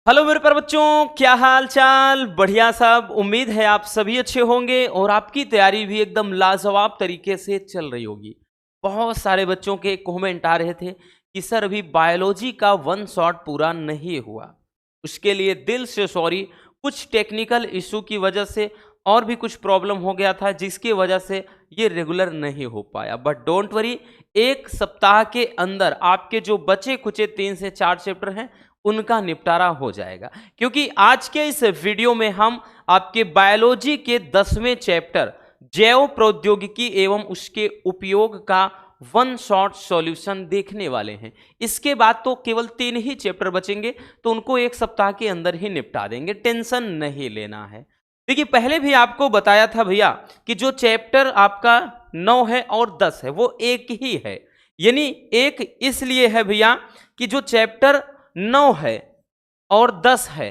Hello मेरे प्यारे बच्चों, क्या हाल चाल। बढ़िया सब। उम्मीद है आप सभी अच्छे होंगे और आपकी तैयारी भी एकदम लाजवाब तरीके से चल रही होगी। बहुत सारे बच्चों के कमेंट आ रहे थे कि सर अभी बायोलॉजी का वन शॉट पूरा नहीं हुआ। उसके लिए दिल से सॉरी। कुछ टेक्निकल इशू की वजह से और भी कुछ प्रॉब्लम हो गया था जिसकी वजह से ये रेगुलर नहीं हो पाया। बट डोंट वरी, एक सप्ताह के अंदर आपके जो बचे कुचे 3 से 4 चैप्टर हैं उनका निपटारा हो जाएगा। क्योंकि आज के इस वीडियो में हम आपके बायोलॉजी के 10वें चैप्टर जैव प्रौद्योगिकी एवं उसके उपयोग का वन शॉट सॉल्यूशन देखने वाले हैं। इसके बाद तो केवल 3 ही चैप्टर बचेंगे, तो उनको एक सप्ताह के अंदर ही निपटा देंगे, टेंशन नहीं लेना है। देखिए, पहले भी आपको बताया था भैया कि जो चैप्टर आपका 9 है और 10 है वो एक ही है। यानी एक इसलिए है भैया कि जो चैप्टर 9 है और 10 है,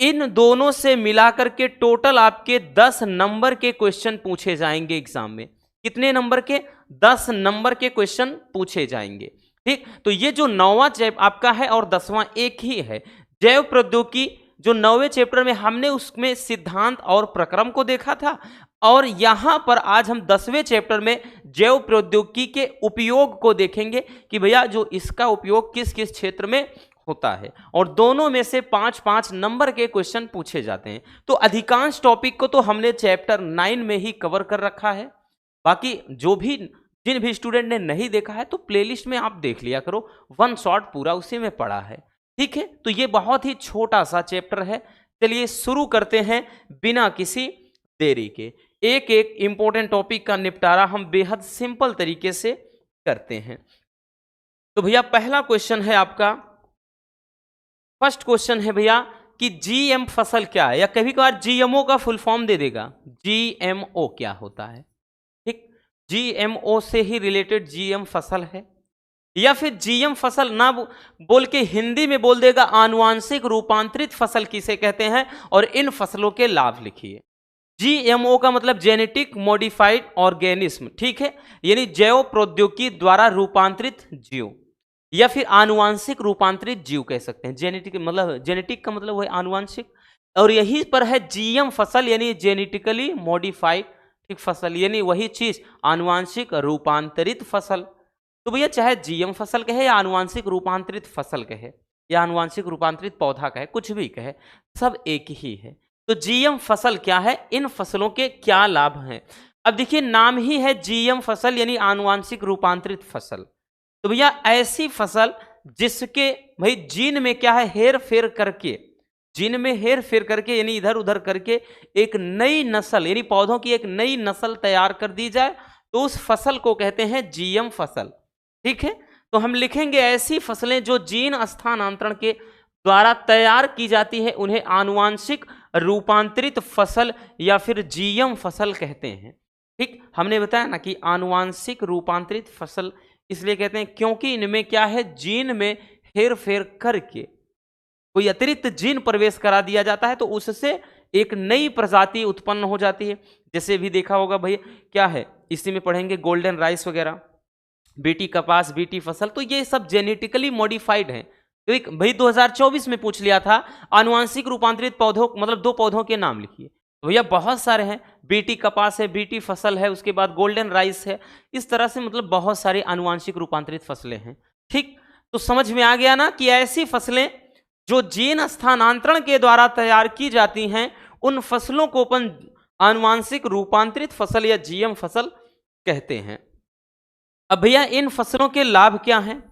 इन दोनों से मिलाकर के टोटल आपके 10 नंबर के क्वेश्चन पूछे जाएंगे एग्जाम में। कितने नंबर के? 10 नंबर के क्वेश्चन पूछे जाएंगे। ठीक, तो ये जो 9वां चैप्टर आपका है और 10वां एक ही है। जैव प्रौद्योगिकी जो 9वें चैप्टर में हमने उसमें सिद्धांत और प्रक्रम को देखा था, और यहां पर आज हम 10वें चैप्टर में जैव प्रौद्योगिकी के उपयोग को देखेंगे कि भैया जो इसका उपयोग किस किस क्षेत्र में होता है। और दोनों में से 5-5 नंबर के क्वेश्चन पूछे जाते हैं। तो अधिकांश टॉपिक को तो हमने चैप्टर 9 में ही कवर कर रखा है। बाकी जिन भी स्टूडेंट ने नहीं देखा है तो प्लेलिस्ट में आप देख लिया करो, वन शॉट पूरा उसी में पड़ा है। ठीक है, तो ये बहुत ही छोटा सा चैप्टर है। चलिए शुरू करते हैं बिना किसी देरी के। एक एक इंपॉर्टेंट टॉपिक का निपटारा हम बेहद सिंपल तरीके से करते हैं। तो भैया पहला क्वेश्चन है आपका, फर्स्ट क्वेश्चन है भैया कि जीएम फसल क्या है, या कभी कभार जीएमओ का फुल फॉर्म दे देगा। जीएमओ क्या होता है? ठीक, जीएमओ से ही रिलेटेड जीएम फसल है, या फिर जीएम फसल ना बोल के हिंदी में बोल देगा आनुवांशिक रूपांतरित फसल किसे कहते हैं, और इन फसलों के लाभ लिखिए। जीएमओ का मतलब जेनेटिक मॉडिफाइड ऑर्गेनिज्म। ठीक है, यानी जैव प्रौद्योगिकी द्वारा रूपांतरित जीव, या फिर आनुवांशिक रूपांतरित जीव कह सकते हैं। जेनेटिक का मतलब है आनुवांशिक, और यही पर है जीएम फसल यानी जेनेटिकली मॉडिफाइड ठीक फसल, यानी वही चीज आनुवांशिक रूपांतरित फसल। तो भैया चाहे जीएम फसल कहे या आनुवांशिक रूपांतरित फसल कहे या आनुवांशिक रूपांतरित पौधा कहे, कुछ भी कहे, सब एक ही है। तो जीएम फसल क्या है, इन फसलों के क्या लाभ हैं। अब देखिए, नाम ही है जीएम फसल यानी आनुवांशिक रूपांतरित फसल। तो भैया ऐसी फसल जिसके भाई जीन में क्या है, हेर फेर करके, जीन में हेर फेर करके यानी इधर उधर करके एक नई नस्ल यानी पौधों की एक नई नस्ल तैयार कर दी जाए, तो उस फसल को कहते हैं जीएम फसल। ठीक है, तो हम लिखेंगे ऐसी फसलें जो जीन स्थानांतरण के द्वारा तैयार की जाती है उन्हें आनुवांशिक रूपांतरित फसल या फिर जीएम फसल कहते हैं। ठीक, हमने बताया ना कि आनुवांशिक रूपांतरित फसल इसलिए कहते हैं क्योंकि इनमें क्या है, जीन में हेर फेर करके कोई अतिरिक्त जीन प्रवेश करा दिया जाता है, तो उससे एक नई प्रजाति उत्पन्न हो जाती है। जैसे भी देखा होगा भैया, क्या है इसी में पढ़ेंगे, गोल्डन राइस वगैरह, बीटी कपास, बीटी फसल, तो ये सब जेनेटिकली मॉडिफाइड है। तो भाई 2024 में पूछ लिया था आनुवांशिक रूपांतरित पौधों मतलब 2 पौधों के नाम लिखिए। तो भैया बहुत सारे हैं, बीटी कपास है, बीटी फसल है, उसके बाद गोल्डन राइस है। इस तरह से मतलब बहुत सारी आनुवांशिक रूपांतरित फसलें हैं। ठीक, तो समझ में आ गया ना कि ऐसी फसलें जो जीन स्थानांतरण के द्वारा तैयार की जाती हैं उन फसलों को अपन आनुवांशिक रूपांतरित फसल या जीएम फसल कहते हैं। अब भैया इन फसलों के लाभ क्या हैं,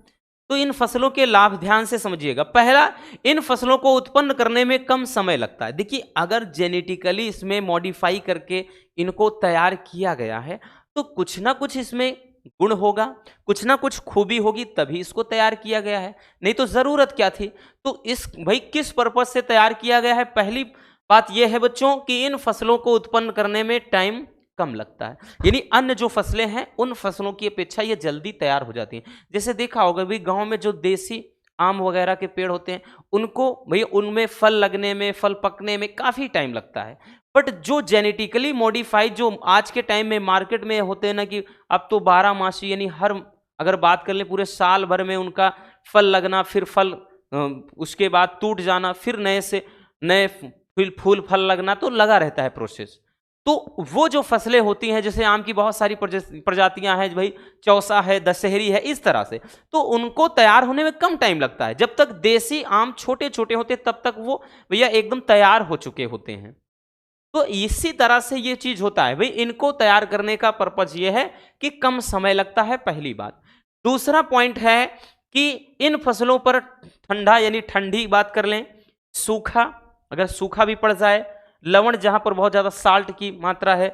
तो इन फसलों के लाभ ध्यान से समझिएगा। पहला, इन फसलों को उत्पन्न करने में कम समय लगता है। देखिए, अगर जेनेटिकली इसमें मॉडिफाई करके इनको तैयार किया गया है तो कुछ ना कुछ इसमें गुण होगा, कुछ ना कुछ खूबी होगी, तभी इसको तैयार किया गया है। नहीं तो जरूरत क्या थी। तो इस भाई किस पर्पज से तैयार किया गया है, पहली बात यह है बच्चों कि इन फसलों को उत्पन्न करने में टाइम कम लगता है, यानी अन्य जो फसलें हैं उन फसलों की अपेक्षा ये जल्दी तैयार हो जाती हैं। जैसे देखा होगा भी गांव में जो देसी आम वगैरह के पेड़ होते हैं उनको भाई उनमें फल लगने में, फल पकने में काफ़ी टाइम लगता है। बट जो जेनेटिकली मॉडिफाइड जो आज के टाइम में मार्केट में होते हैं ना, कि अब तो 12 मासी यानी हर अगर बात कर लें पूरे साल भर में उनका फल लगना, फिर फल उसके बाद टूट जाना, फिर नए से नए फूल फल लगना, तो लगा रहता है प्रोसेस। तो वो जो फसलें होती हैं, जैसे आम की बहुत सारी प्रजातियां हैं भाई, चौसा है, दशहरी है, इस तरह से, तो उनको तैयार होने में कम टाइम लगता है। जब तक देसी आम छोटे छोटे होते तब तक वो भैया एकदम तैयार हो चुके होते हैं। तो इसी तरह से ये चीज होता है भाई, इनको तैयार करने का पर्पज ये है कि कम समय लगता है, पहली बात। दूसरा पॉइंट है कि इन फसलों पर ठंडा यानी ठंडी बात कर लें, सूखा, अगर सूखा भी पड़ जाए, लवण जहां पर बहुत ज्यादा साल्ट की मात्रा है,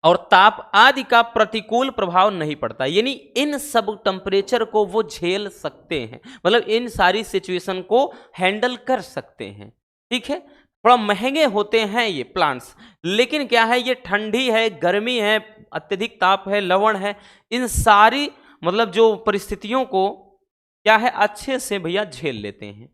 और ताप आदि का प्रतिकूल प्रभाव नहीं पड़ता। यानी इन सब टेम्परेचर को वो झेल सकते हैं, मतलब इन सारी सिचुएशन को हैंडल कर सकते हैं। ठीक है, थोड़ा महंगे होते हैं ये प्लांट्स, लेकिन क्या है, ये ठंडी है, गर्मी है, अत्यधिक ताप है, लवण है, इन सारी मतलब जो परिस्थितियों को क्या है अच्छे से भैया झेल लेते हैं।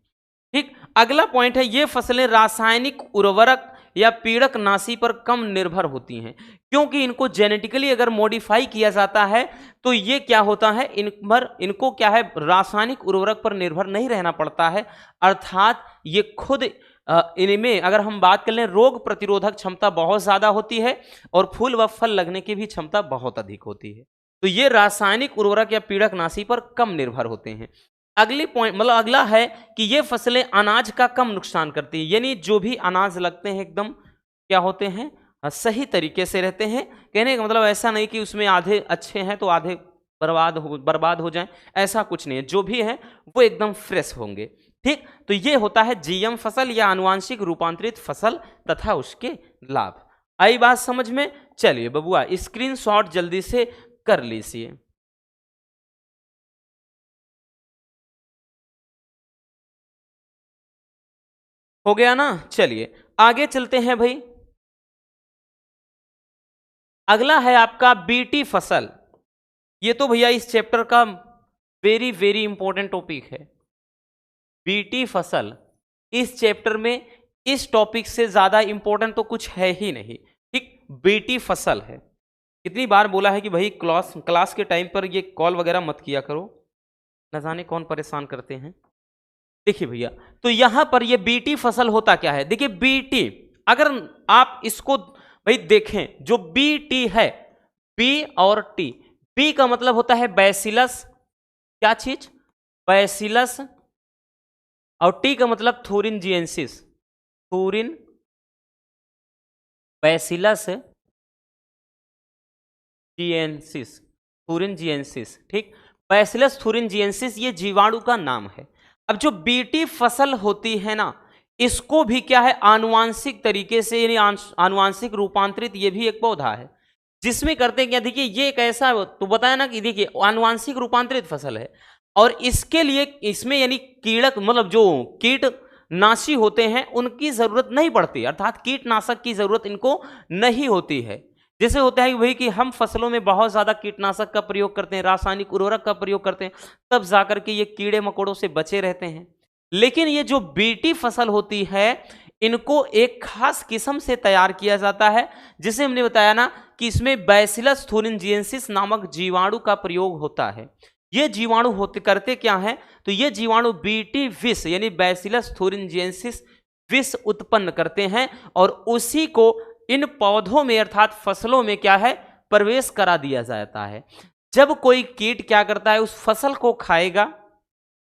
ठीक, अगला पॉइंट है, ये फसलें रासायनिक उर्वरक या पीड़क नाशी पर कम निर्भर होती हैं, क्योंकि इनको जेनेटिकली अगर मॉडिफाई किया जाता है तो ये क्या होता है, इनको क्या है रासायनिक उर्वरक पर निर्भर नहीं रहना पड़ता है, अर्थात ये खुद इनमें अगर हम बात कर लें, रोग प्रतिरोधक क्षमता बहुत ज्यादा होती है और फूल व फल लगने की भी क्षमता बहुत अधिक होती है। तो ये रासायनिक उर्वरक या पीड़क नाशी पर कम निर्भर होते हैं। अगली पॉइंट मतलब अगला है कि ये फसलें अनाज का कम नुकसान करती है, यानी जो भी अनाज लगते हैं एकदम क्या होते हैं, सही तरीके से रहते हैं। कहने का मतलब ऐसा नहीं कि उसमें आधे अच्छे हैं तो आधे बर्बाद हो जाएं, ऐसा कुछ नहीं है, जो भी है वो एकदम फ्रेश होंगे। ठीक, तो ये होता है जीएम फसल या आनुवांशिक रूपांतरित फसल तथा उसके लाभ। आई बात समझ में? चलिए बबुआ स्क्रीनशॉट जल्दी से कर लीजिए। हो गया ना? चलिए आगे चलते हैं भाई। अगला है आपका बीटी फसल। ये तो भैया इस चैप्टर का वेरी वेरी इंपॉर्टेंट टॉपिक है। बीटी फसल इस चैप्टर में इस टॉपिक से ज्यादा इंपॉर्टेंट तो कुछ है ही नहीं। ठीक, बीटी फसल है। कितनी बार बोला है कि भाई क्लास के टाइम पर ये कॉल वगैरह मत किया करो, न जाने कौन परेशान करते हैं। देखिए भैया, तो यहां पर ये बीटी फसल होता क्या है, देखिए बीटी अगर आप इसको भाई देखें, जो बीटी है, बी और टी, बी का मतलब होता है बैसिलस, क्या चीज, बैसिलस, और टी का मतलब थूरिनजिएंसिस, थूरिन बैसिलस जिएंसिस, थूरिनजिएंसिस। ठीक, बैसिलस थूरिनजिएंसिस ये जीवाणु का नाम है। अब जो बीटी फसल होती है ना, इसको भी क्या है आनुवांशिक तरीके से यानी आनुवांशिक रूपांतरित, ये भी एक पौधा है जिसमें करते क्या, देखिए ये एक ऐसा तो बताया ना कि देखिए आनुवांशिक रूपांतरित फसल है, और इसके लिए इसमें यानी कीड़क मतलब जो कीटनाशी होते हैं उनकी जरूरत नहीं पड़ती, अर्थात कीटनाशक की जरूरत इनको नहीं होती है। जैसे होता है भाई कि हम फसलों में बहुत ज्यादा कीटनाशक का प्रयोग करते हैं, रासायनिक उर्वरक का प्रयोग करते हैं, तब जाकर के ये कीड़े मकोड़ों से बचे रहते हैं। लेकिन ये जो बीटी फसल होती है, इनको एक खास किस्म से तैयार किया जाता है, जिसे हमने बताया ना कि इसमें बैसिलस थूरिनजिएंसिस नामक जीवाणु का प्रयोग होता है। ये जीवाणु होते करते क्या है, तो ये जीवाणु बीटी विष यानी बैसिलस थूरिनजिएंसिस विष उत्पन्न करते हैं, और उसी को इन पौधों में अर्थात फसलों में क्या है प्रवेश करा दिया जाता है। जब कोई कीट क्या करता है उस फसल को खाएगा,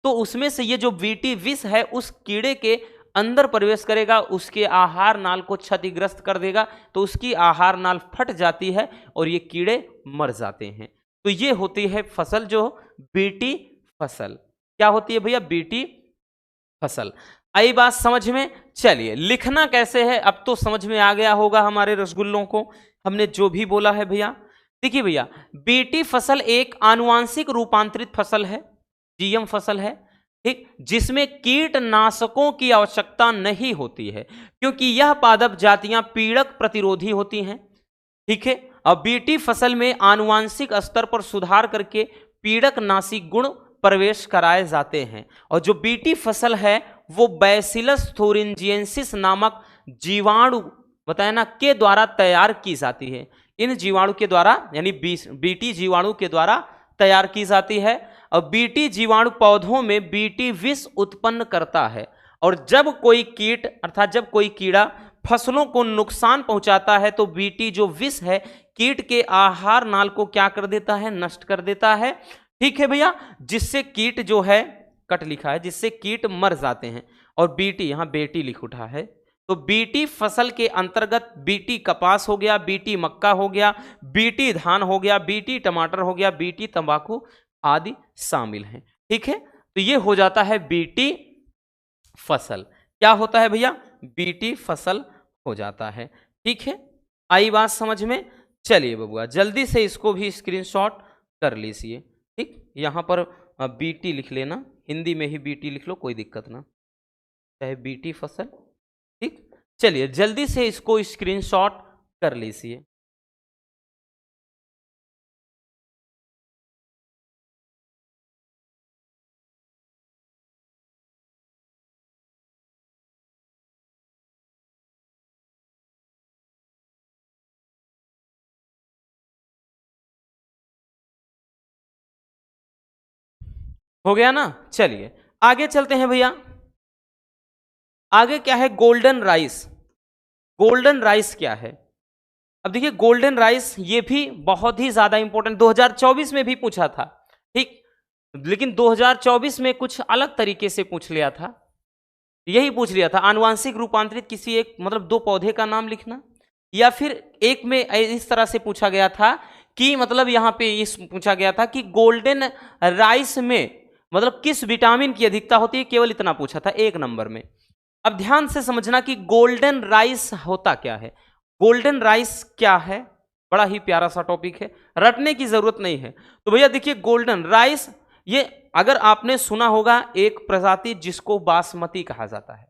तो उसमें से ये जो बीटी विष है उस कीड़े के अंदर प्रवेश करेगा, उसके आहार नाल को क्षतिग्रस्त कर देगा, तो उसकी आहार नाल फट जाती है और ये कीड़े मर जाते हैं। तो ये होती है फसल जो बीटी फसल। क्या होती है भैया, बीटी फसल। आई बात समझ में? चलिए लिखना कैसे है अब तो समझ में आ गया होगा हमारे रसगुल्लों को, हमने जो भी बोला है भैया। देखिए भैया, बीटी फसल एक आनुवांशिक रूपांतरित फसल है, जीएम फसल है, ठीक, जिसमें कीटनाशकों की आवश्यकता नहीं होती है, क्योंकि यह पादप जातियां पीड़क प्रतिरोधी होती हैं। ठीक है, अब बीटी फसल में आनुवांशिक स्तर पर सुधार करके पीड़क नाशी गुण प्रवेश कराए जाते हैं, और जो बीटी फसल है वो बैसिलस थूरिनजिएंसिस नामक जीवाणु बताया ना के द्वारा तैयार की जाती है। इन जीवाणु के द्वारा यानी बीटी जीवाणु के द्वारा तैयार की जाती है, और बीटी जीवाणु पौधों में बीटी विष उत्पन्न करता है। और जब कोई कीट अर्थात जब कोई कीड़ा फसलों को नुकसान पहुंचाता है तो बीटी जो विष है कीट के आहार नाल को क्या कर देता है, नष्ट कर देता है। ठीक है भैया, जिससे कीट जो है, कट लिखा है, जिससे कीट मर जाते हैं। और बीटी, यहां बेटी लिख उठा है, तो बीटी फसल के अंतर्गत बीटी कपास हो गया, बीटी मक्का हो गया, बीटी धान हो गया, बीटी टमाटर हो गया, बीटी तंबाकू आदि शामिल हैं। ठीक है, तो ये हो जाता है बीटी फसल। क्या होता है भैया, बीटी फसल हो जाता है। ठीक है, आई बात समझ में। चलिए बबुआ जल्दी से इसको भी स्क्रीनशॉट कर लीजिए। ठीक, यहां पर बीटी लिख लेना, हिंदी में ही बीटी लिख लो, कोई दिक्कत ना, चाहे बीटी फसल। ठीक, चलिए जल्दी से इसको स्क्रीनशॉट कर लीजिए। हो गया ना। चलिए आगे चलते हैं भैया। आगे क्या है, गोल्डन राइस। गोल्डन राइस क्या है, अब देखिए गोल्डन राइस ये भी बहुत ही ज्यादा इंपॉर्टेंट 2024 में भी पूछा था। ठीक, लेकिन 2024 में कुछ अलग तरीके से पूछ लिया था, यही पूछ लिया था आनुवांशिक रूपांतरित किसी एक मतलब दो पौधे का नाम लिखना, या फिर एक में इस तरह से पूछा गया था कि मतलब यहां पे इस पूछा गया था कि गोल्डन राइस में मतलब किस विटामिन की अधिकता होती है, केवल इतना पूछा था एक नंबर में। अब ध्यान से समझना कि गोल्डन राइस होता क्या है। गोल्डन राइस क्या है, बड़ा ही प्यारा सा टॉपिक है, रटने की जरूरत नहीं है। तो भैया देखिए गोल्डन राइस, ये अगर आपने सुना होगा एक प्रजाति जिसको बासमती कहा जाता है,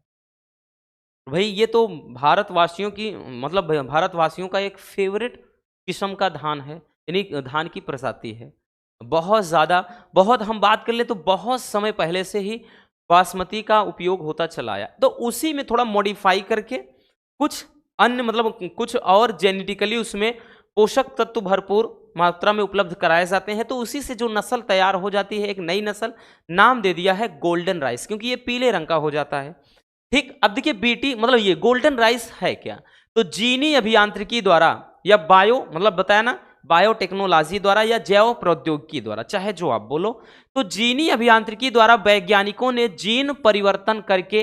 भाई ये तो भारतवासियों की मतलब भारतवासियों का एक फेवरेट किस्म का धान है, यानी धान की प्रजाति है। बहुत ज़्यादा, बहुत हम बात कर ले तो बहुत समय पहले से ही बासमती का उपयोग होता चला आया, तो उसी में थोड़ा मॉडिफाई करके कुछ अन्य मतलब कुछ और जेनेटिकली उसमें पोषक तत्व भरपूर मात्रा में उपलब्ध कराए जाते हैं, तो उसी से जो नस्ल तैयार हो जाती है, एक नई नस्ल, नाम दे दिया है गोल्डन राइस, क्योंकि ये पीले रंग का हो जाता है। ठीक, अब देखिए बीटी मतलब ये गोल्डन राइस है क्या, तो जीनी अभियांत्रिकी द्वारा या बायो मतलब बताया ना, बायोटेक्नोलॉजी द्वारा या जैव प्रौद्योगिकी द्वारा, चाहे जो आप बोलो, तो जीनी अभियांत्रिकी द्वारा वैज्ञानिकों ने जीन परिवर्तन करके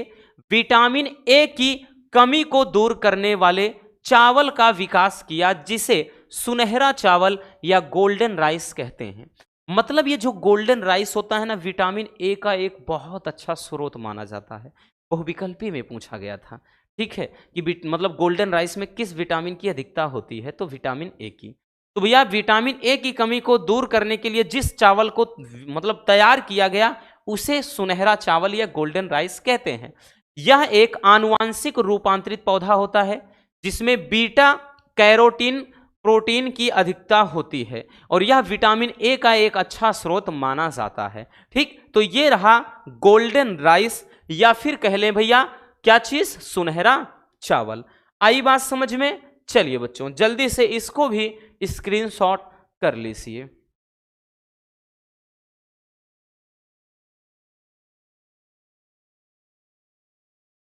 विटामिन ए की कमी को दूर करने वाले चावल का विकास किया, जिसे सुनहरा चावल या गोल्डन राइस कहते हैं। मतलब ये जो गोल्डन राइस होता है ना, विटामिन ए का एक बहुत अच्छा स्रोत माना जाता है। बहुविकल्पी में पूछा गया था, ठीक है, कि मतलब गोल्डन राइस में किस विटामिन की अधिकता होती है, तो विटामिन ए की। तो भैया विटामिन ए की कमी को दूर करने के लिए जिस चावल को मतलब तैयार किया गया उसे सुनहरा चावल या गोल्डन राइस कहते हैं। यह एक आनुवांशिक रूपांतरित पौधा होता है जिसमें बीटा कैरोटीन प्रोटीन की अधिकता होती है और यह विटामिन ए का एक अच्छा स्रोत माना जाता है। ठीक, तो ये रहा गोल्डन राइस या फिर कह लें भैया क्या चीज, सुनहरा चावल। आई बात समझ में। चलिए बच्चों जल्दी से इसको भी स्क्रीनशॉट कर लीजिए।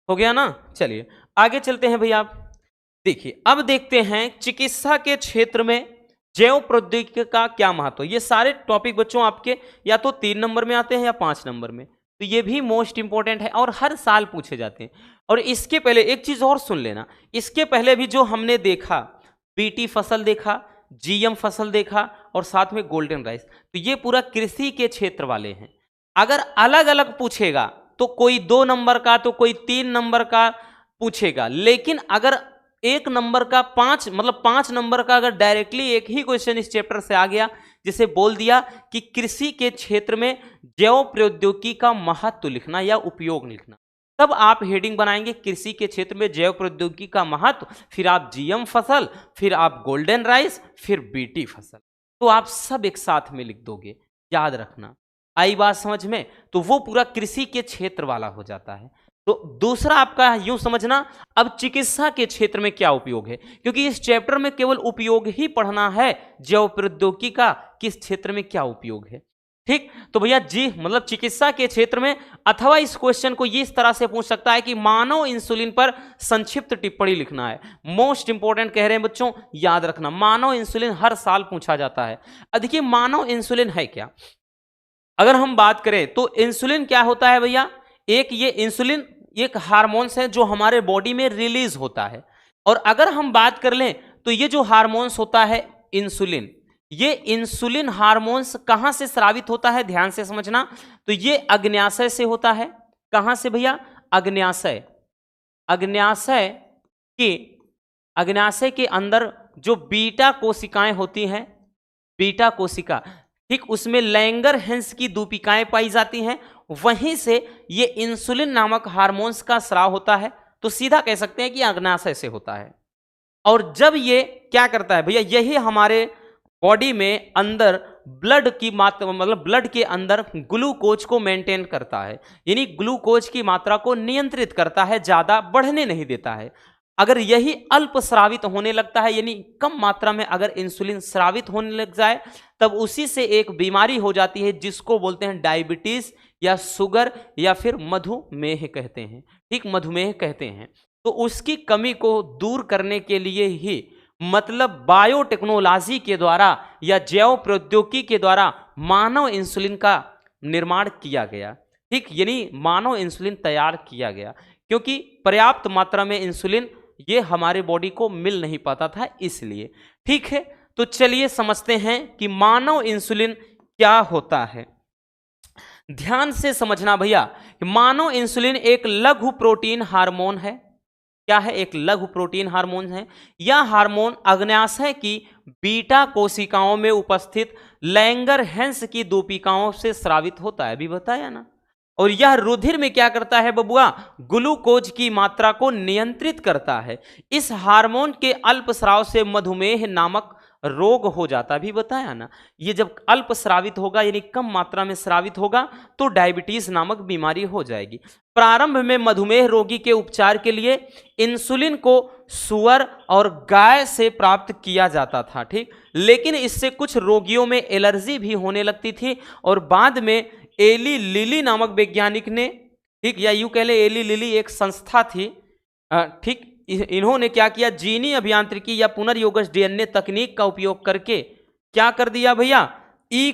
हो गया ना। चलिए आगे चलते हैं भैया। देखिए अब देखते हैं चिकित्सा के क्षेत्र में जैव प्रौद्योगिकी का क्या महत्व। ये सारे टॉपिक बच्चों आपके या तो 3 नंबर में आते हैं या 5 नंबर में, तो ये भी मोस्ट इंपॉर्टेंट है और हर साल पूछे जाते हैं। और इसके पहले एक चीज और सुन लेना, इसके पहले भी जो हमने देखा, बीटी फसल देखा, जीएम फसल देखा और साथ में गोल्डन राइस, तो ये पूरा कृषि के क्षेत्र वाले हैं। अगर अलग अलग पूछेगा तो कोई 2 नंबर का तो कोई 3 नंबर का पूछेगा, लेकिन अगर 1 नंबर का 5 नंबर का अगर डायरेक्टली एक ही क्वेश्चन इस चैप्टर से आ गया, जिसे बोल दिया कि कृषि के क्षेत्र में जैव प्रौद्योगिकी का महत्व लिखना या उपयोग लिखना, तब आप हेडिंग बनाएंगे कृषि के क्षेत्र में जैव प्रौद्योगिकी का महत्व, फिर आप जीएम फसल, फिर आप गोल्डन राइस, फिर बीटी फसल, तो आप सब एक साथ में लिख दोगे, याद रखना। आई बात समझ में। तो वो पूरा कृषि के क्षेत्र वाला हो जाता है। तो दूसरा आपका यूं समझना, अब चिकित्सा के क्षेत्र में क्या उपयोग है, क्योंकि इस चैप्टर में केवल उपयोग ही पढ़ना है, जैव प्रौद्योगिकी का किस क्षेत्र में क्या उपयोग है। ठीक, तो भैया जी मतलब चिकित्सा के क्षेत्र में, अथवा इस क्वेश्चन को इस तरह से पूछ सकता है कि मानव इंसुलिन पर संक्षिप्त टिप्पणी लिखना है। मोस्ट इंपॉर्टेंट कह रहे हैं बच्चों, याद रखना, मानव इंसुलिन हर साल पूछा जाता है। अब देखिए मानव इंसुलिन है क्या, अगर हम बात करें तो इंसुलिन क्या होता है भैया, एक ये इंसुलिन एक हार्मोन्स है जो हमारे बॉडी में रिलीज होता है। और अगर हम बात कर लें तो ये जो हार्मोन्स होता है इंसुलिन, ये इंसुलिन हार्मोन्स कहां से स्रावित होता है, ध्यान से समझना, तो ये अग्न्याशय से होता है। कहां से भैया, अग्न्याशय, अग्न्याशय के अग्न्याशय के अंदर जो बीटा कोशिकाएं होती हैं, बीटा कोशिका, ठीक, उसमें लैंगर-हैंस की दूपिकाएं पाई जाती हैं, वहीं से ये इंसुलिन नामक हार्मोन्स का स्राव होता है। तो सीधा कह सकते हैं कि अग्न्याशय से होता है। और जब ये क्या करता है भैया, यही हमारे बॉडी में अंदर ब्लड की मात्रा, मतलब ब्लड के अंदर ग्लूकोज को मेंटेन करता है, यानी ग्लूकोज की मात्रा को नियंत्रित करता है, ज्यादा बढ़ने नहीं देता है। अगर यही अल्प स्रावित होने लगता है, यानी कम मात्रा में अगर इंसुलिन स्रावित होने लग जाए, तब उसी से एक बीमारी हो जाती है जिसको बोलते हैं डायबिटीज या शुगर या फिर मधुमेह कहते हैं। ठीक, मधुमेह कहते हैं। तो उसकी कमी को दूर करने के लिए ही, मतलब बायोटेक्नोलॉजी के द्वारा या जैव प्रौद्योगिकी के द्वारा मानव इंसुलिन का निर्माण किया गया। ठीक, यानी मानव इंसुलिन तैयार किया गया, क्योंकि पर्याप्त मात्रा में इंसुलिन ये हमारे बॉडी को मिल नहीं पाता था, इसलिए। ठीक है, तो चलिए समझते हैं कि मानव इंसुलिन क्या होता है। ध्यान से समझना भैया, मानव इंसुलिन एक लघु प्रोटीन हार्मोन है। क्या है, एक लघु प्रोटीन हार्मोन है। यह हार्मोन अग्न्याशय की बीटा कोशिकाओं में उपस्थित लैंगर-हैंस की दूपिकाओं से स्रावित होता है, अभी बताया ना। और यह रुधिर में क्या करता है बबुआ, ग्लूकोज की मात्रा को नियंत्रित करता है। इस हार्मोन के अल्प स्राव से मधुमेह नामक रोग हो जाता, भी बताया ना। ये जब अल्प स्रावित होगा, यानी कम मात्रा में स्रावित होगा, तो डायबिटीज नामक बीमारी हो जाएगी। प्रारंभ में मधुमेह रोगी के उपचार के लिए इंसुलिन को सुअर और गाय से प्राप्त किया जाता था। ठीक, लेकिन इससे कुछ रोगियों में एलर्जी भी होने लगती थी, और बाद में एली लिली नामक वैज्ञानिक ने, ठीक, या यूं कह ले एली लिली एक संस्था थी, ठीक, इन्होंने क्या किया, जीनी अभियांत्रिकी या पुनर्योगज डीएनए तकनीक का उपयोग करके क्या कर दिया भैया, ई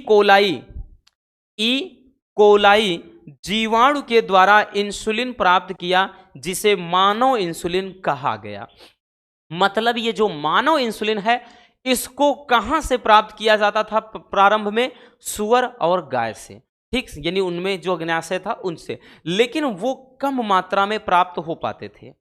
कोलाई जीवाणु के द्वारा इंसुलिन प्राप्त किया, जिसे मानव इंसुलिन कहा गया। मतलब ये जो मानव इंसुलिन है, इसको कहां से प्राप्त किया जाता था प्रारंभ में, सुअर और गाय से। ठीक, यानी उनमें जो अग्न्याशय था उनसे, लेकिन वो कम मात्रा में प्राप्त हो पाते थे।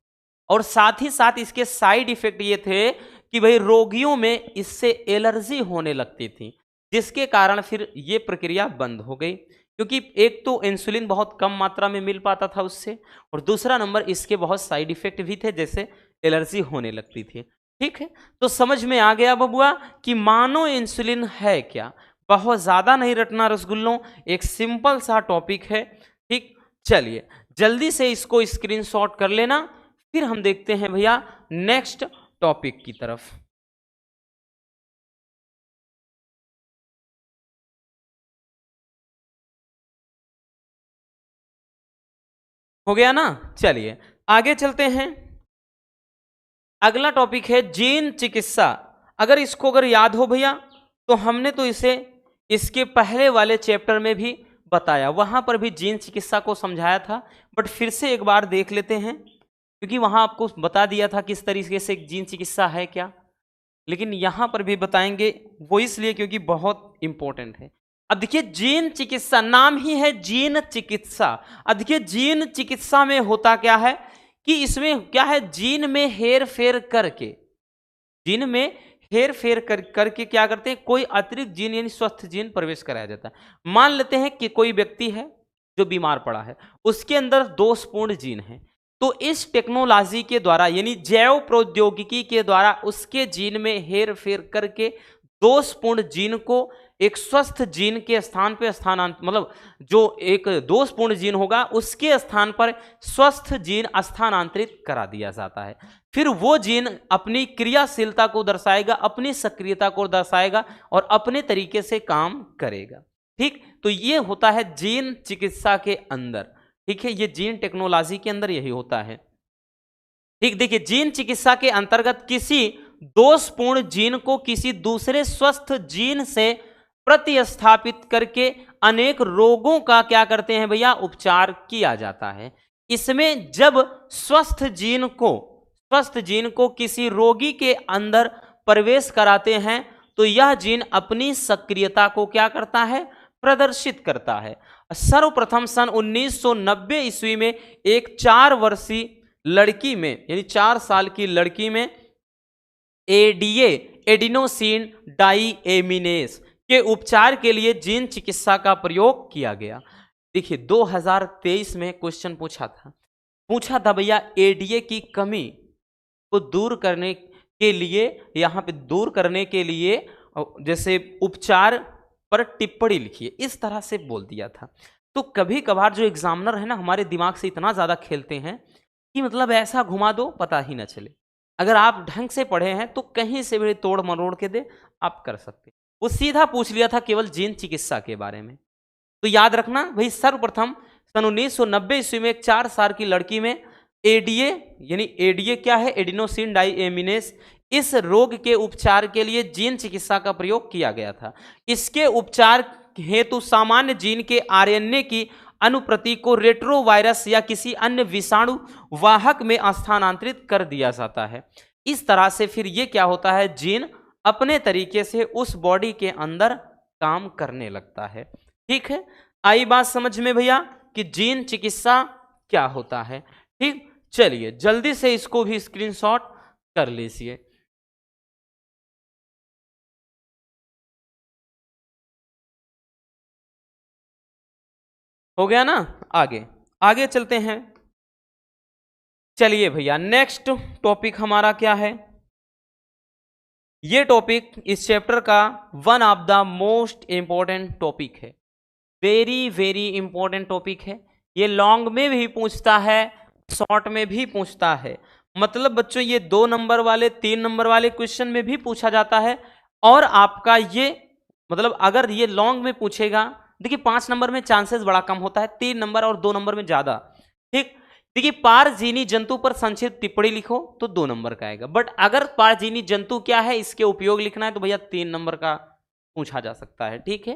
और साथ ही साथ इसके साइड इफेक्ट ये थे कि भाई रोगियों में इससे एलर्जी होने लगती थी, जिसके कारण फिर ये प्रक्रिया बंद हो गई, क्योंकि एक तो इंसुलिन बहुत कम मात्रा में मिल पाता था उससे, और दूसरा नंबर इसके बहुत साइड इफेक्ट भी थे, जैसे एलर्जी होने लगती थी। ठीक है, तो समझ में आ गया बबुआ कि मानव इंसुलिन है क्या। बहुत ज्यादा नहीं रटना रसगुल्लों, एक सिंपल सा टॉपिक है। ठीक, चलिए जल्दी से इसको स्क्रीनशॉट कर लेना, फिर हम देखते हैं भैया नेक्स्ट टॉपिक की तरफ। हो गया ना, चलिए आगे चलते हैं। अगला टॉपिक है जीन चिकित्सा। अगर इसको अगर याद हो भैया, तो हमने तो इसे इसके पहले वाले चैप्टर में भी बताया, वहां पर भी जीन चिकित्सा को समझाया था, बट फिर से एक बार देख लेते हैं, क्योंकि वहां आपको बता दिया था किस तरीके से जीन चिकित्सा है क्या, लेकिन यहां पर भी बताएंगे, वो इसलिए क्योंकि बहुत इंपॉर्टेंट है। अब देखिए जीन चिकित्सा, नाम ही है जीन चिकित्सा। अब देखिए जीन चिकित्सा में होता क्या है कि इसमें क्या है, जीन में हेर फेर करके, जीन में हेर फेर करके क्या करते हैं, कोई अतिरिक्त जीन यानी स्वस्थ जीन प्रवेश कराया जाता है। मान लेते हैं कि कोई व्यक्ति है जो बीमार पड़ा है, उसके अंदर दोषपूर्ण जीन है, तो इस टेक्नोलॉजी के द्वारा यानी जैव प्रौद्योगिकी के द्वारा उसके जीन में हेर फेर करके दोषपूर्ण जीन को एक स्वस्थ जीन के स्थान पे मतलब जो एक दोषपूर्ण जीन होगा उसके स्थान पर स्वस्थ जीन स्थानांतरित करा दिया जाता है। फिर वो जीन अपनी क्रियाशीलता को दर्शाएगा, अपनी सक्रियता को दर्शाएगा और अपने तरीके से काम करेगा। ठीक, तो ये होता है जीन चिकित्सा के अंदर। ठीक है, ये जीन टेक्नोलॉजी के अंदर यही होता है। ठीक, देखिए जीन चिकित्सा के अंतर्गत किसी दोषपूर्ण जीन को किसी दूसरे स्वस्थ जीन से प्रतिस्थापित करके अनेक रोगों का क्या करते हैं भैया, उपचार किया जाता है। इसमें जब स्वस्थ जीन को किसी रोगी के अंदर प्रवेश कराते हैं तो यह जीन अपनी सक्रियता को क्या करता है, प्रदर्शित करता है। सर्वप्रथम सन 1990 ईस्वी में एक 4 वर्षीय लड़की में, यानी 4 साल की लड़की में एडीए एडिनोसिन डाइएमिनेस के उपचार के लिए जीन चिकित्सा का प्रयोग किया गया। देखिए 2023 में क्वेश्चन पूछा था भैया, एडीए की कमी को दूर करने के लिए, यहाँ पे दूर करने के लिए जैसे उपचार पर टिप्पणी लिखिए, इस तरह से बोल दिया था। तो कभी कभार जो एग्जामिनर है ना, हमारे दिमाग से इतना ज़्यादा खेलते हैं कि मतलब ऐसा घुमा दो पता ही ना चले। अगर आप ढंग से पढ़े हैं तो कहीं से भी तोड़ मरोड़ के दे आप कर सकते। वो सीधा पूछ लिया था केवल जीन चिकित्सा के बारे में। तो याद रखना भाई, सर्वप्रथम सन 1990 ईस्वी में एक 4 साल की लड़की में एडीए, यानी एडीए क्या है, एडिनोसिन डाइएमिनेस, इस रोग के उपचार के लिए जीन चिकित्सा का प्रयोग किया गया था। इसके उपचार हेतु सामान्य जीन के आरएनए की अनुप्रति को रेट्रोवायरस या किसी अन्य विषाणु वाहक में स्थानांतरित कर दिया जाता है। इस तरह से फिर ये क्या होता है, जीन अपने तरीके से उस बॉडी के अंदर काम करने लगता है। ठीक है, आई बात समझ में भैया कि जीन चिकित्सा क्या होता है। ठीक, चलिए जल्दी से इसको भी स्क्रीनशॉट कर लीजिए। हो गया ना, आगे चलते हैं। चलिए भैया, नेक्स्ट टॉपिक हमारा क्या है, ये टॉपिक इस चैप्टर का one of the most important topic है, वेरी वेरी इंपॉर्टेंट टॉपिक है। ये लॉन्ग में भी पूछता है, शॉर्ट में भी पूछता है। मतलब बच्चों ये 2 नंबर वाले 3 नंबर वाले क्वेश्चन में भी पूछा जाता है। और आपका ये मतलब अगर ये लॉन्ग में पूछेगा, देखिए 5 नंबर में चांसेस बड़ा कम होता है, 3 नंबर और 2 नंबर में ज्यादा। ठीक, देखिए पारजीनी जंतु पर संक्षिप्त टिप्पणी लिखो तो 2 नंबर का आएगा। बट अगर पारजीनी जंतु क्या है इसके उपयोग लिखना है तो भैया 3 नंबर का पूछा जा सकता है। ठीक है,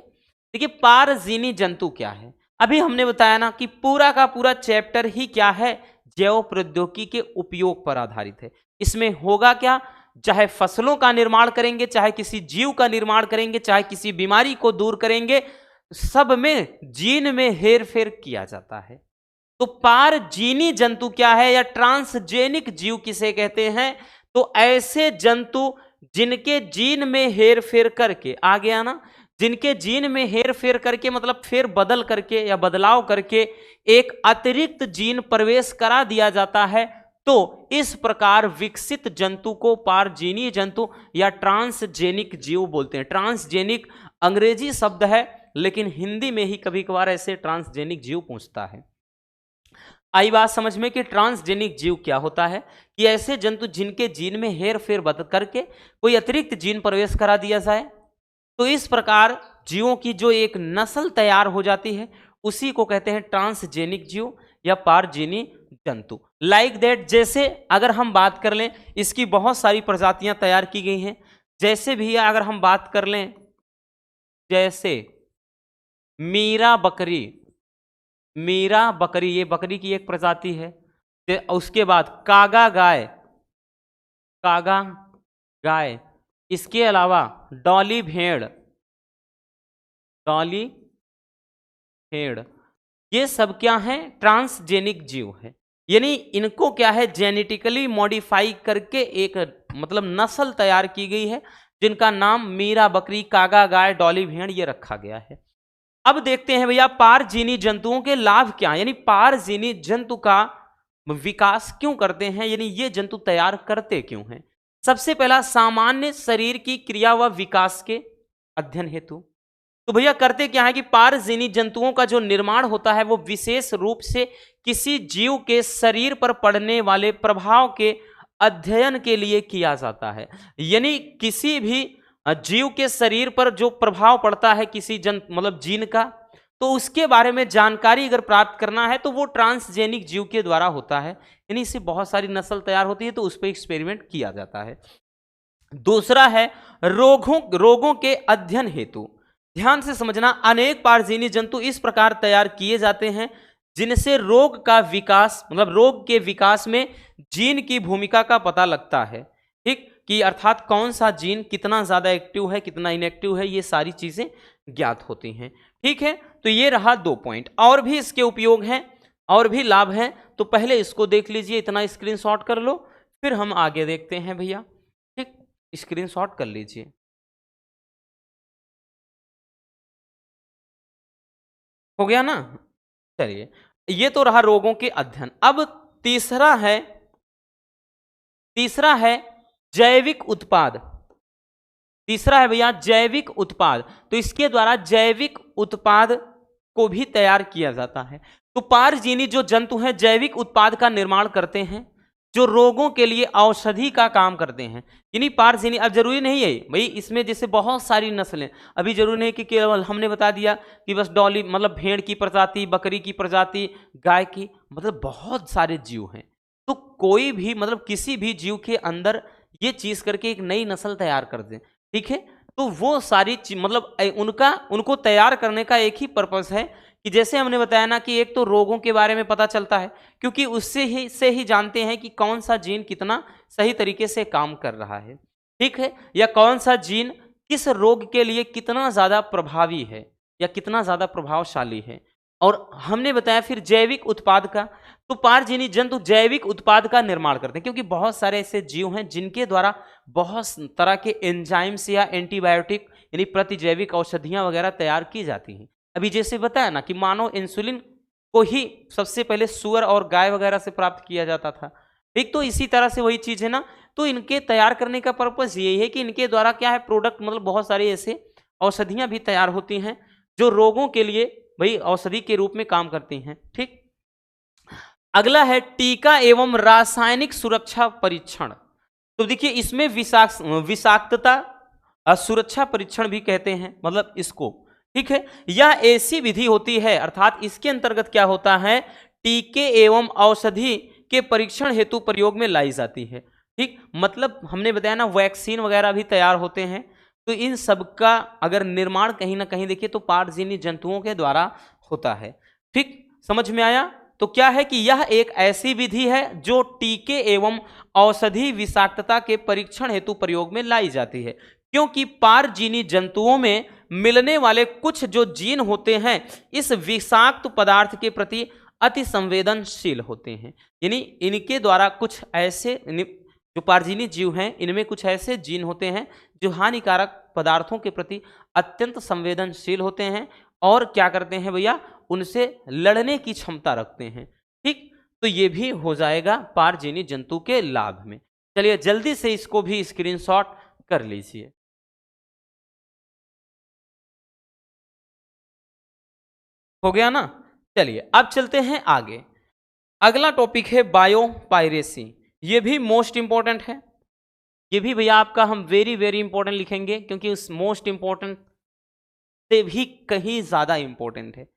देखिए पारजीनी जंतु क्या है, अभी हमने बताया ना कि पूरा का पूरा चैप्टर ही क्या है, जैव प्रौद्योगिकी के उपयोग पर आधारित है। इसमें होगा क्या, चाहे फसलों का निर्माण करेंगे, चाहे किसी जीव का निर्माण करेंगे, चाहे किसी बीमारी को दूर करेंगे, सब में जीन में हेरफेर किया जाता है। तो पारजीनी जंतु क्या है या ट्रांसजेनिक जीव किसे कहते हैं, तो ऐसे जंतु जिनके जीन में हेरफेर करके, आ गया ना, जिनके जीन में हेरफेर करके मतलब फेर बदल करके या बदलाव करके एक अतिरिक्त जीन प्रवेश करा दिया जाता है, तो इस प्रकार विकसित जंतु को पारजीनी जंतु या ट्रांसजेनिक जीव बोलते हैं। ट्रांसजेनिक अंग्रेजी शब्द है, लेकिन हिंदी में ही कभी कभार ऐसे ट्रांसजेनिक जीव पूछता है। आई बात समझ में कि ट्रांसजेनिक जीव क्या होता है, कि ऐसे जंतु जिनके जीन में हेर फेर बदल करके कोई अतिरिक्त जीन प्रवेश करा दिया जाए, तो इस प्रकार जीवों की जो एक नस्ल तैयार हो जाती है उसी को कहते हैं ट्रांसजेनिक जीव या पारजीनी जंतु। लाइक दैट, जैसे अगर हम बात कर लें, इसकी बहुत सारी प्रजातियां तैयार की गई हैं। जैसे भी अगर हम बात कर लें, जैसे मीरा बकरी, ये बकरी की एक प्रजाति है। उसके बाद कागा गाय, इसके अलावा डॉली भेड़, ये सब क्या है, ट्रांसजेनिक जीव है। यानी इनको क्या है, जेनेटिकली मॉडिफाई करके एक मतलब नस्ल तैयार की गई है, जिनका नाम मीरा बकरी, कागा गाय, डॉली भेड़ ये रखा गया है। अब देखते हैं भैया पारजीनी जंतुओं के लाभ क्या, यानी पारजीनी जंतु का विकास क्यों करते हैं, यानी ये जंतु तैयार करते क्यों हैं। सबसे पहला, सामान्य शरीर की क्रिया व विकास के अध्ययन हेतु। तो भैया करते क्या है कि पारजीनी जंतुओं का जो निर्माण होता है वो विशेष रूप से किसी जीव के शरीर पर पड़ने वाले प्रभाव के अध्ययन के लिए किया जाता है। यानी किसी भी जीव के शरीर पर जो प्रभाव पड़ता है किसी मतलब जीन का, तो उसके बारे में जानकारी अगर प्राप्त करना है तो वो ट्रांसजेनिक जीव के द्वारा होता है, यानी इससे बहुत सारी नस्ल तैयार होती है, तो उस पर एक्सपेरिमेंट किया जाता है। दूसरा है रोगों के अध्ययन हेतु। ध्यान से समझना, अनेक पारजीवी जंतु इस प्रकार तैयार किए जाते हैं जिनसे रोग का विकास, मतलब रोग के विकास में जीन की भूमिका का पता लगता है। ठीक, कि अर्थात कौन सा जीन कितना ज्यादा एक्टिव है, कितना इनएक्टिव है, ये सारी चीजें ज्ञात होती हैं। ठीक है, तो ये रहा 2 पॉइंट। और भी इसके उपयोग हैं और भी लाभ हैं, तो पहले इसको देख लीजिए, इतना स्क्रीनशॉट कर लो, फिर हम आगे देखते हैं भैया। ठीक, स्क्रीनशॉट कर लीजिए। हो गया ना? चलिए, ये तो रहा रोगों के अध्ययन। अब तीसरा है जैविक उत्पाद। तीसरा है भैया जैविक उत्पाद। तो इसके द्वारा जैविक उत्पाद को भी तैयार किया जाता है। तो पारजीवी जो जंतु हैं जैविक उत्पाद का निर्माण करते हैं जो रोगों के लिए औषधि का काम करते हैं। यानी पारजीवी, अब जरूरी नहीं है भाई, इसमें जैसे बहुत सारी नस्लें, अभी जरूरी नहीं कि केवल हमने बता दिया कि बस डॉली मतलब भेड़ की प्रजाति, बकरी की प्रजाति, गाय की, मतलब बहुत सारे जीव हैं। तो कोई भी मतलब किसी भी जीव के अंदर ये चीज करके एक नई नस्ल तैयार कर दें। ठीक है, तो वो सारी मतलब उनको तैयार करने का एक ही पर्पस है कि जैसे हमने बताया ना कि एक तो रोगों के बारे में पता चलता है, क्योंकि उससे ही जानते हैं कि कौन सा जीन कितना सही तरीके से काम कर रहा है। ठीक है, या कौन सा जीन किस रोग के लिए कितना ज्यादा प्रभावी है या कितना ज्यादा प्रभावशाली है। और हमने बताया फिर जैविक उत्पाद का, तो पारजीवी जंतु जैविक उत्पाद का निर्माण करते हैं, क्योंकि बहुत सारे ऐसे जीव हैं जिनके द्वारा बहुत तरह के एंजाइम्स या एंटीबायोटिक यानी प्रतिजैविक औषधियां वगैरह तैयार की जाती हैं। अभी जैसे बताया ना कि मानव इंसुलिन को ही सबसे पहले सुअर और गाय वगैरह से प्राप्त किया जाता था। ठीक, तो इसी तरह से वही चीज है ना, तो इनके तैयार करने का पर्पस यही है कि इनके द्वारा क्या है प्रोडक्ट, मतलब बहुत सारे ऐसे औषधियां भी तैयार होती हैं जो रोगों के लिए भाई औषधि के रूप में काम करती हैं। ठीक, अगला है टीका एवं रासायनिक सुरक्षा परीक्षण। तो देखिए इसमें विषाक्तता सुरक्षा परीक्षण भी कहते हैं, मतलब इसको। ठीक है, यह ऐसी विधि होती है, अर्थात इसके अंतर्गत क्या होता है, टीके एवं औषधि के परीक्षण हेतु प्रयोग में लाई जाती है। ठीक, मतलब हमने बताया ना वैक्सीन वगैरह भी तैयार होते हैं, तो इन सब का अगर निर्माण कहीं ना कहीं देखिए तो पारजीवी जंतुओं के द्वारा होता है। ठीक, समझ में आया? तो क्या है कि यह एक ऐसी विधि है जो टीके एवं औषधि विषाक्तता के परीक्षण हेतु प्रयोग में लाई जाती है, क्योंकि पारजीवी जंतुओं में मिलने वाले कुछ जो जीन होते हैं इस विषाक्त पदार्थ के प्रति अति संवेदनशील होते हैं। यानी इनके द्वारा कुछ ऐसे जो पारजीवी जीव हैं इनमें कुछ ऐसे जीन होते हैं जो हानिकारक पदार्थों के प्रति अत्यंत संवेदनशील होते हैं और क्या करते हैं भैया, उनसे लड़ने की क्षमता रखते हैं। ठीक, तो ये भी हो जाएगा पारजीवी जंतु के लाभ में। चलिए जल्दी से इसको भी स्क्रीनशॉट कर लीजिए। हो गया ना? चलिए अब चलते हैं आगे। अगला टॉपिक है बायोपायरेसी। ये भी मोस्ट इंपॉर्टेंट है। ये भी भैया आपका हम वेरी वेरी इंपॉर्टेंट लिखेंगे, क्योंकि उस मोस्ट इंपॉर्टेंट से भी कहीं ज्यादा इंपॉर्टेंट है।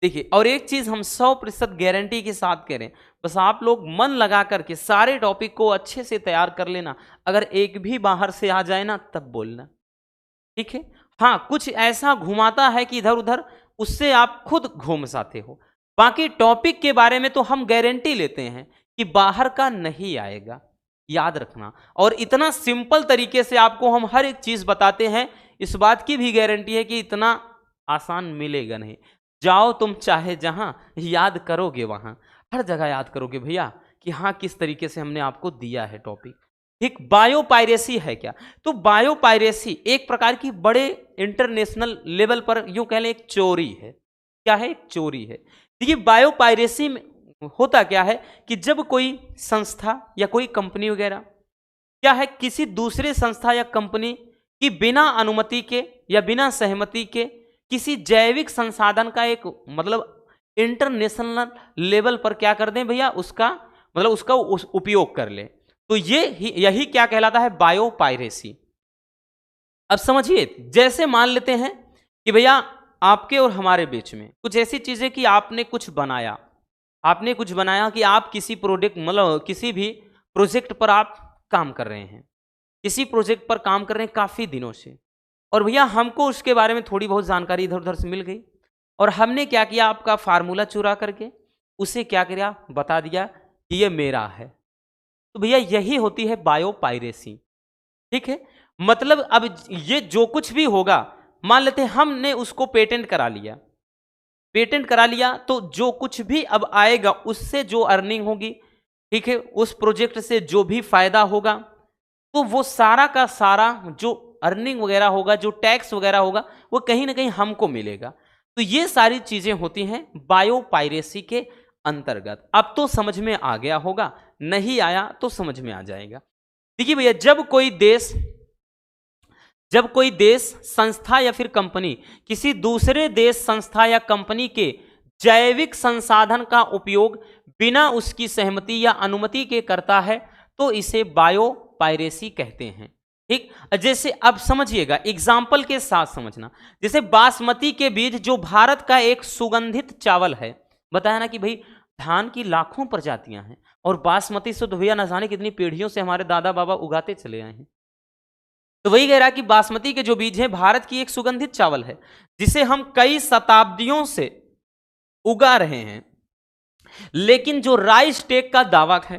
देखिए, और एक चीज हम 100% गारंटी के साथ कह रहे हैं, बस आप लोग मन लगा करके सारे टॉपिक को अच्छे से तैयार कर लेना। अगर एक भी बाहर से आ जाए ना तब बोलना। ठीक है, हाँ कुछ ऐसा घुमाता है कि इधर उधर, उससे आप खुद घूम जाते हो। बाकी टॉपिक के बारे में तो हम गारंटी लेते हैं कि बाहर का नहीं आएगा, याद रखना। और इतना सिंपल तरीके से आपको हम हर एक चीज बताते हैं, इस बात की भी गारंटी है कि इतना आसान मिलेगा नहीं। जाओ तुम चाहे जहां, याद करोगे वहां, हर जगह याद करोगे भैया कि हाँ किस तरीके से हमने आपको दिया है टॉपिक। ठीक, बायोपायरेसी है क्या? तो बायोपायरेसी एक प्रकार की बड़े इंटरनेशनल लेवल पर यूं कह लें एक चोरी है। क्या है? एक चोरी है। देखिए बायोपायरेसी में होता क्या है कि जब कोई संस्था या कोई कंपनी वगैरह क्या है किसी दूसरे संस्था या कंपनी की बिना अनुमति के या बिना सहमति के किसी जैविक संसाधन का एक मतलब इंटरनेशनल लेवल पर क्या कर दें भैया, उसका मतलब उसका उपयोग कर ले, तो यही क्या कहलाता है? बायोपायरेसी। अब समझिए, जैसे मान लेते हैं कि भैया आपके और हमारे बीच में कुछ ऐसी चीजें कि आपने कुछ बनाया कि आप किसी प्रोडक्ट मतलब किसी भी प्रोजेक्ट पर आप काम कर रहे हैं, किसी प्रोजेक्ट पर काम कर रहे हैं काफी दिनों से, और भैया हमको उसके बारे में थोड़ी बहुत जानकारी इधर उधर से मिल गई, और हमने क्या किया, आपका फार्मूला चुरा करके उसे क्या किया, बता दिया कि ये मेरा है। तो भैया यही होती है बायो पायरेसी। ठीक है, मतलब अब ये जो कुछ भी होगा, मान लेते हैं हमने उसको पेटेंट करा लिया तो जो कुछ भी अब आएगा उससे जो अर्निंग होगी, ठीक है, उस प्रोजेक्ट से जो भी फायदा होगा, तो वो सारा का सारा जो अर्निंग वगैरह होगा, जो टैक्स वगैरह होगा, वो कहीं ना कहीं हमको मिलेगा। तो ये सारी चीजें होती हैं बायो पायरेसी के अंतर्गत। अब तो समझ में आ गया होगा, नहीं आया तो समझ में आ जाएगा। देखिए भैया, जब कोई देश, संस्था या फिर कंपनी किसी दूसरे देश, संस्था या कंपनी के जैविक संसाधन का उपयोग बिना उसकी सहमति या अनुमति के करता है तो इसे बायो पायरेसी कहते हैं। ठीक, जैसे अब समझिएगा, एग्जाम्पल के साथ समझना। जैसे बासमती के बीज जो भारत का एक सुगंधित चावल है, बताया ना कि भाई धान की लाखों प्रजातियां हैं, और बासमती से तो भैया न जाने कितनी पीढ़ियों से हमारे दादा बाबा उगाते चले आए हैं। तो वही कह रहा कि बासमती के जो बीज हैं भारत की एक सुगंधित चावल है जिसे हम कई शताब्दियों से उगा रहे हैं। लेकिन जो राइसटेक का दावा है,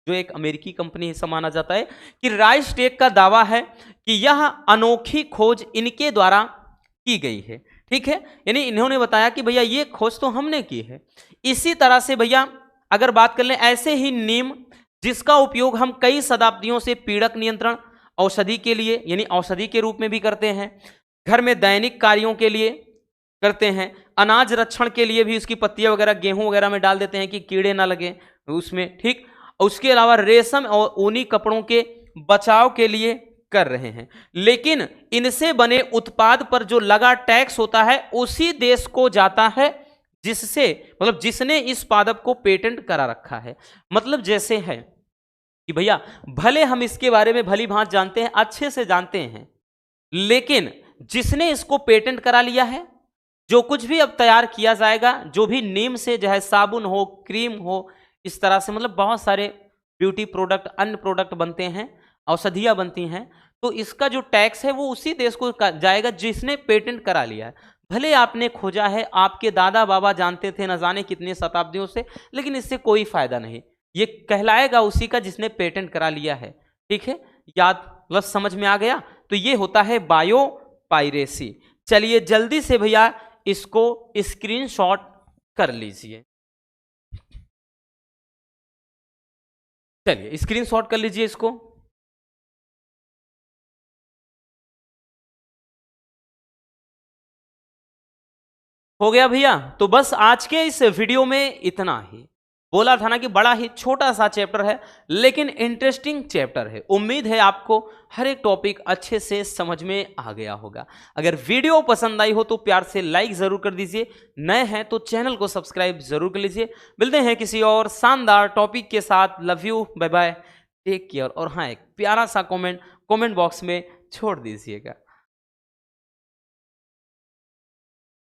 जो एक अमेरिकी कंपनी ऐसा माना जाता है कि राइसटेक का दावा है कि यह अनोखी खोज इनके द्वारा की गई है। ठीक है, यानी इन्होंने बताया कि भैया ये खोज तो हमने की है। इसी तरह से भैया अगर बात कर लें, ऐसे ही नीम जिसका उपयोग हम कई शताब्दियों से पीड़क नियंत्रण, औषधि के लिए यानी औषधि के रूप में भी करते हैं, घर में दैनिक कार्यों के लिए करते हैं, अनाज रक्षण के लिए भी उसकी पत्तियां वगैरह गेहूं वगैरह में डाल देते हैं कि कीड़े ना लगे उसमें। ठीक, उसके अलावा रेशम और ऊनी कपड़ों के बचाव के लिए कर रहे हैं। लेकिन इनसे बने उत्पाद पर जो लगा टैक्स होता है उसी देश को जाता है जिससे मतलब जिसने इस पादप को पेटेंट करा रखा है। मतलब जैसे है कि भैया भले हम इसके बारे में भली भांति जानते हैं, अच्छे से जानते हैं, लेकिन जिसने इसको पेटेंट करा लिया है, जो कुछ भी अब तैयार किया जाएगा, जो भी नीम से चाहे साबुन हो, क्रीम हो, इस तरह से मतलब बहुत सारे ब्यूटी प्रोडक्ट, अन्य प्रोडक्ट बनते हैं, औषधियां बनती हैं, तो इसका जो टैक्स है वो उसी देश को जाएगा जिसने पेटेंट करा लिया है। भले आपने खोजा है, आपके दादा बाबा जानते थे न जाने कितने शताब्दियों से, लेकिन इससे कोई फायदा नहीं, ये कहलाएगा उसी का जिसने पेटेंट करा लिया है। ठीक है, याद मतलब समझ में आ गया। तो ये होता है बायो पायरेसी। चलिए जल्दी से भैया इसको स्क्रीनशॉट कर लीजिए। चलिए स्क्रीनशॉट कर लीजिए इसको। हो गया भैया। तो बस आज के इस वीडियो में इतना ही। बोला था ना कि बड़ा ही छोटा सा चैप्टर है लेकिन इंटरेस्टिंग चैप्टर है। उम्मीद है आपको हर एक टॉपिक अच्छे से समझ में आ गया होगा। अगर वीडियो पसंद आई हो तो प्यार से लाइक जरूर कर दीजिए, नए हैं तो चैनल को सब्सक्राइब जरूर कर लीजिए। मिलते हैं किसी और शानदार टॉपिक के साथ। Love you, bye bye, take care. और हाँ, एक प्यारा सा कमेंट बॉक्स में छोड़ दीजिएगा।